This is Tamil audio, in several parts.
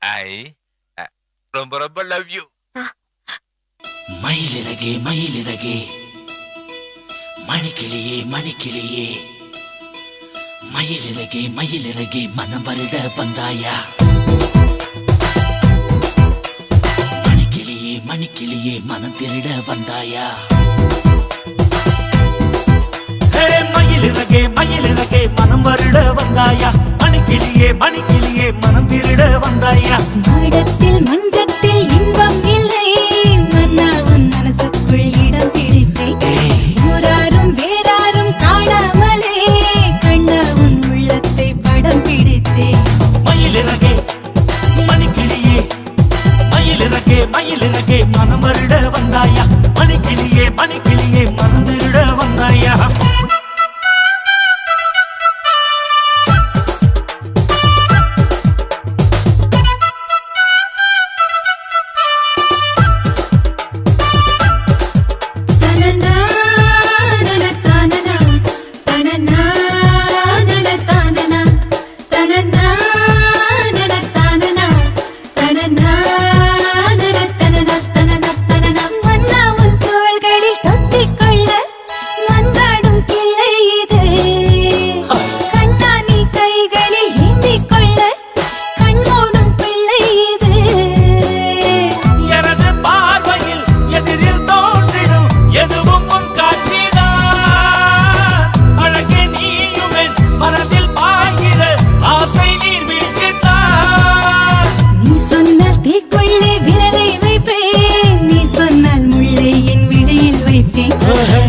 ஐ ரொம்ப ரொம்ப லவ் யூ. மயிலிறகே மயிலிறகே மணிக்கிளியே மணிக்கிளியே மயிலிறகே மயிலிறகே மனம் வருட வந்தாயா. மணிக்கிளியே மணிக்கிளியே மனம் திருட வந்தாயா. மயிலிறகே மயிலிறகே மனம் வருட வந்தாயா. மணிக்கிளியே மணிக்கிளியே மனம் திருட வந்தாயா. மாடத்தில் மஞ்சத்தில் இன்பம் இல்லை மன்னா உன் மனசுக்குள் இடம் பிடித்தேன். ஊராரும் வேறாரும் காணாமலே கண்ணா உன் உள்ளத்தை படம் பிடித்தேன். மயிலிறகே மணிக்கிளியே மயிலிறகே மயிலிறகே மனம் வருட வந்தாயா. மணிக்கிளியே மணிக்கிளியே மனம் திருட வந்தாயா.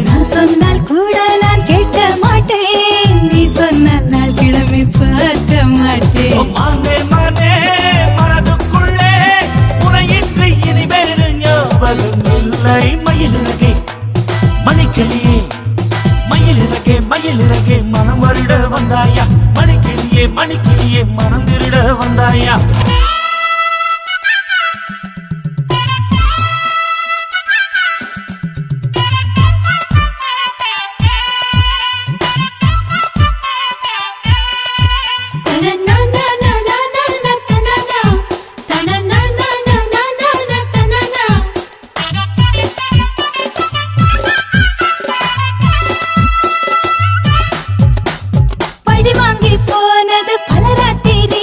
நான் சொன்னால் கூட நான் கேட்க மாட்டேன். நீ சொன்னால் நாள் கிழமை பார்க்க மாட்டேன். மானே மானே மனதுக்குள்ளே உனையின்றி இனி வேறு ஞாபகம் இல்லை. மயிலிறகே மணிக்கிளியே மயிலிறகே மயிலிறகே மனம் வருட வந்தாயா. மணிக்கிளியே மணிக்கிளியே மனம் திருட வந்தாயா. போனது பலராத்திரி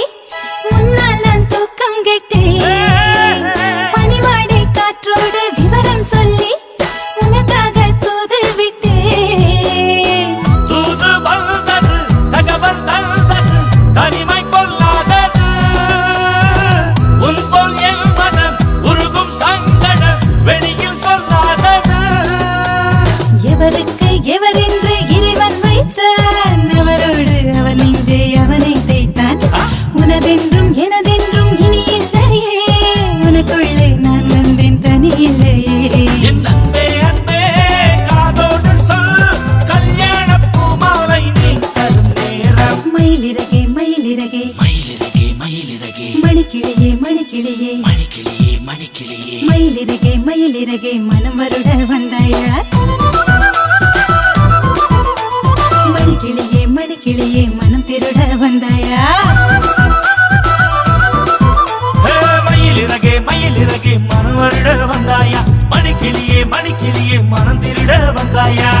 முன்னால் நான் தூக்கம் கெட்டேன். பனிவாடை காற்றோடு விவரம் சொல்லி உனக்காக தூது விட்டேன். தூது வந்தது தகவல் தந்தது தனிமை கொள்ளாதது. உன் போல் என் மனம் உருகும் சங்கடம் வெளியில் சொல்லாதது. எவருக்கு எவரென்று இறைவன் வைத்தான் அவரோடு அவன் நெஞ்சே அவனை தைத்தான். உனதென்றும் எனதென்றும் இனி இல்லையே உனக்குள்ளே நான் வந்தேன் தனி இல்லையே. என் அன்பே அன்பே காதோடு சொல் கல்யாண பூமாலை நீ தரும் நேரம். மயிலிறகே மயிலிறகே மயிலிறகே மயிலிறகே மணிக்கிளியே மணிக்கிளியே மணிக்கிளியே மணிக்கிளியே மயிலிறகே மயிலிறகே மனம் வருட வந்தாயா. மணிக்கிளியே மணிக்கிளியே மனம் திருட வந்தாயா. மயிலிறகே மயிலிறகே மனம் வருட வந்தாயா. மணிக்கிளியே மணிக்கிளியே மனம் திருட வந்தாயா.